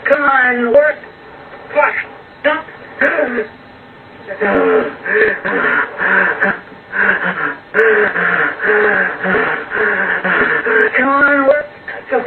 Come on, work. Stop. Come on, work. Come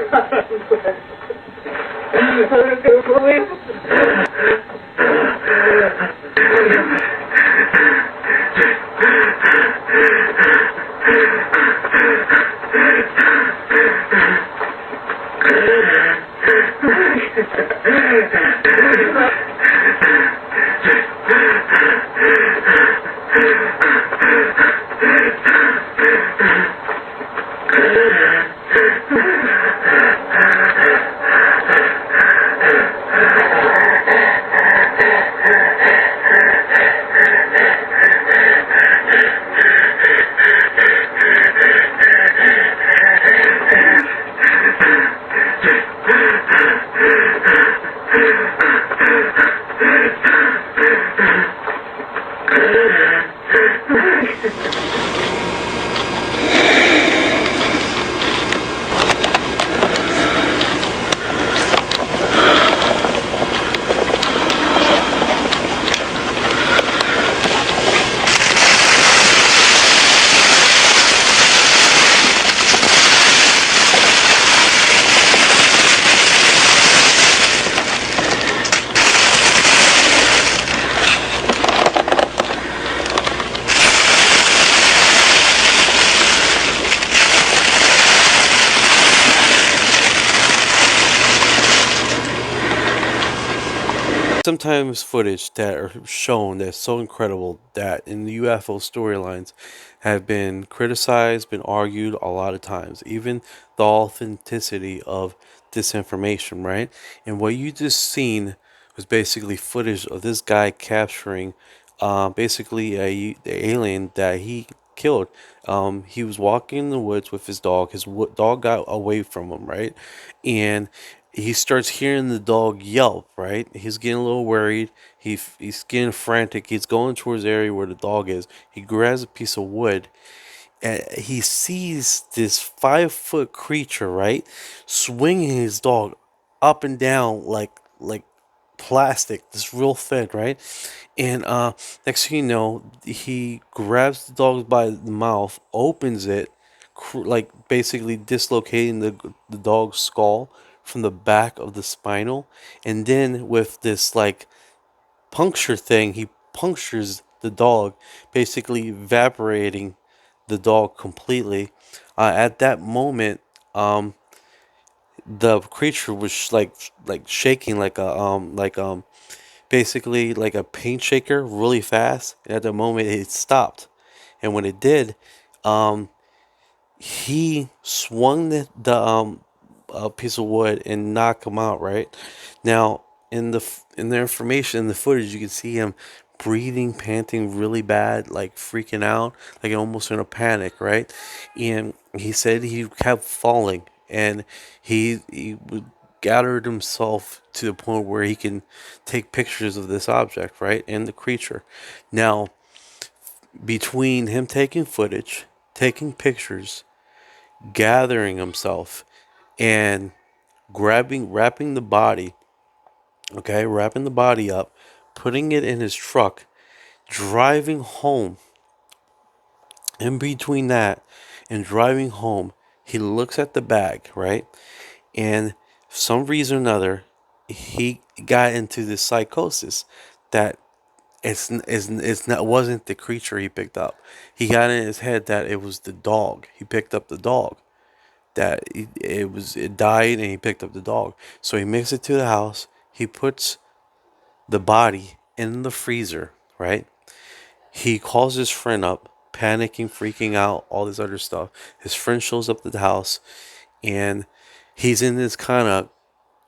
Sometimes footage that are shown that's so incredible that in the UFO storylines have been criticized, been argued a lot of times, even the authenticity of this information, right? And what you just seen was basically footage of this guy capturing basically the alien that he killed. He was walking in the woods with his dog. His dog got away from him, right? And he starts hearing the dog yelp, right? He's getting a little worried. He's getting frantic. He's going towards the area where the dog is. He grabs a piece of wood and he sees this 5 foot creature, right? Swinging his dog up and down like plastic, this real thin, right? And next thing you know, he grabs the dog by the mouth, opens it, like basically dislocating the dog's skull from the back of the spinal, and then with this like puncture thing, he punctures the dog, basically evaporating the dog completely. At that moment, the creature was like shaking like a basically like a paint shaker really fast. And at the moment it stopped, and when it did, um, he swung the a piece of wood and knocked him out. Right now, in the information in the footage, you can see him breathing, panting really bad, like freaking out, like almost in a panic. Right, and he said he kept falling, and he would gathered himself to the point where he can take pictures of this object, right, and the creature. Now, between him taking footage, taking pictures, gathering himself, and wrapping the body, okay, wrapping the body up, putting it in his truck, driving home, in between that and driving home, he looks at the bag, right? And for some reason or another, he got into this psychosis that it's not wasn't the creature he picked up. He got in his head that it was the dog. He picked up the dog. That it died and he picked up the dog. So he makes it to the house. He puts the body in the freezer, right? He calls his friend up, panicking, freaking out, all this other stuff. His friend shows up at the house, and he's in this kind of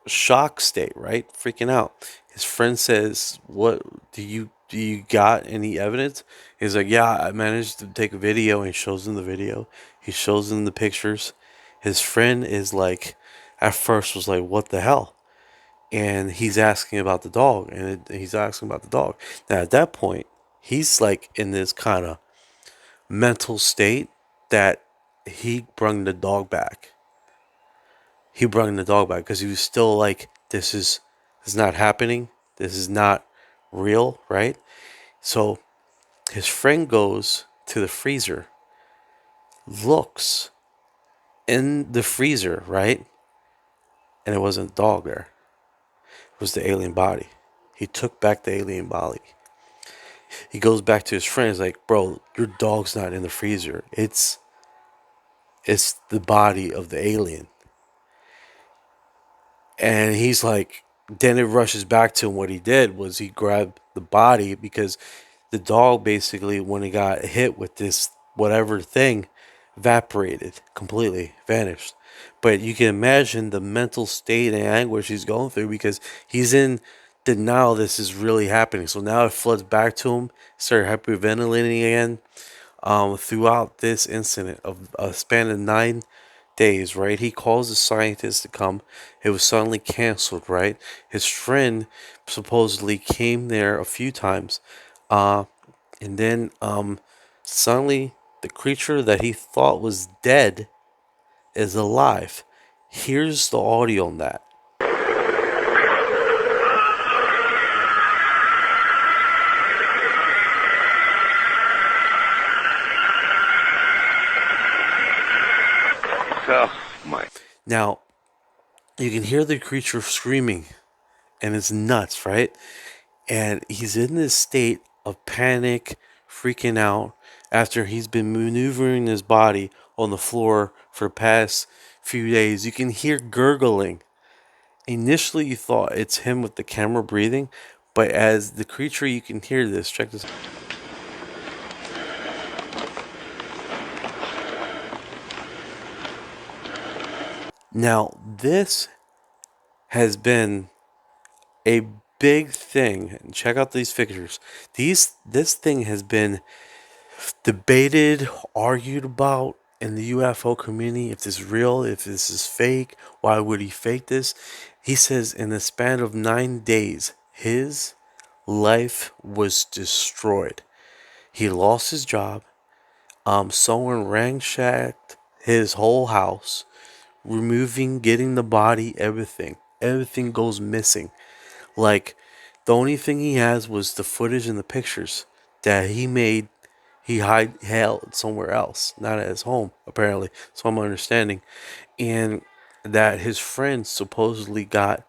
shock state, right? Freaking out. His friend says, "What do you got any evidence?" He's like, "Yeah, I managed to take a video," and he shows him the video. He shows him the pictures. His friend is like, at first was like, "What the hell?" And he's asking about the dog, and he's asking about the dog. Now at that point, he's like in this kind of mental state that he brung the dog back. He brought the dog back because he was still like, this is not happening. This is not real, right? So his friend goes to the freezer, looks in the freezer, right? And it wasn't a dog there. It was the alien body. He took back the alien body. He goes back to his friend. He's like, bro, your dog's not in the freezer. It's the body of the alien. And he's like, then it rushes back to him. What he did was he grabbed the body because the dog basically, when he got hit with this whatever thing, evaporated completely, vanished. But you can imagine the mental state and anguish he's going through because he's in denial this is really happening. So now it floods back to him, started hyperventilating again. Throughout this incident of a span of 9 days, right? He calls the scientists to come. It was suddenly canceled, right? His friend supposedly came there a few times. Uh, and then suddenly the creature that he thought was dead is alive. Here's the audio on that. Oh my. Now, you can hear the creature screaming, and it's nuts, right? And he's in this state of panic, freaking out after he's been maneuvering his body on the floor for the past few days. You can hear gurgling. Initially, you thought it's him with the camera breathing, but as the creature, you can hear this. Check this out. Now, this has been a big thing. And check out these figures. This thing has been debated, argued about in the UFO community. If this is real, if this is fake, why would he fake this? He says in the span of 9 days, his life was destroyed. He lost his job. Someone ransacked his whole house, removing, getting the body, everything. Everything goes missing. Like, the only thing he has was the footage and the pictures that he made. He held somewhere else, not at his home, apparently. So I'm understanding. And that his friends supposedly got,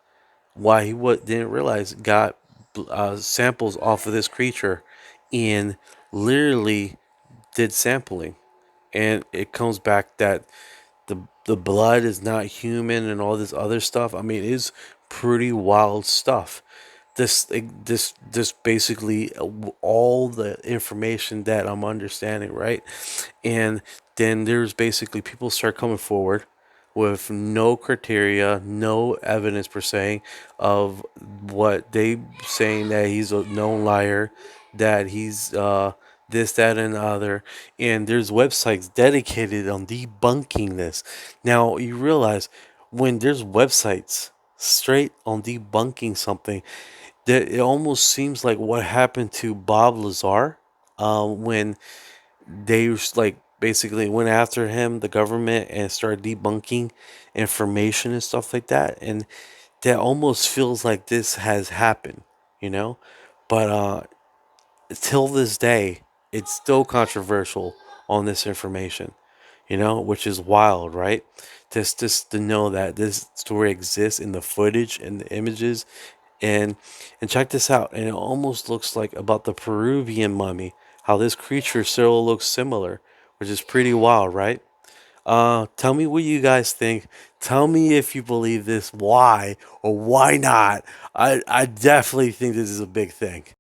why he didn't realize, got samples off of this creature and literally did sampling. And it comes back that the blood is not human and all this other stuff. I mean, it's pretty wild stuff. This basically all the information that I'm understanding, right? And then there's basically people start coming forward with no criteria, no evidence per se of what they saying, that he's a known liar, that he's this, that, and the other. And there's websites dedicated on debunking this. Now you realize when there's websites straight on debunking something, that it almost seems like what happened to Bob Lazar, when they like basically went after him, the government, and started debunking information and stuff like that. And that almost feels like this has happened, you know? But till this day, it's still controversial on this information, which is wild, right? Just to know that this story exists in the footage and the images, and check this out. And it almost looks like about the Peruvian mummy, how this creature still looks similar, which is pretty wild, right? Tell me what you guys think. Tell me if you believe this, why or why not. I definitely think this is a big thing.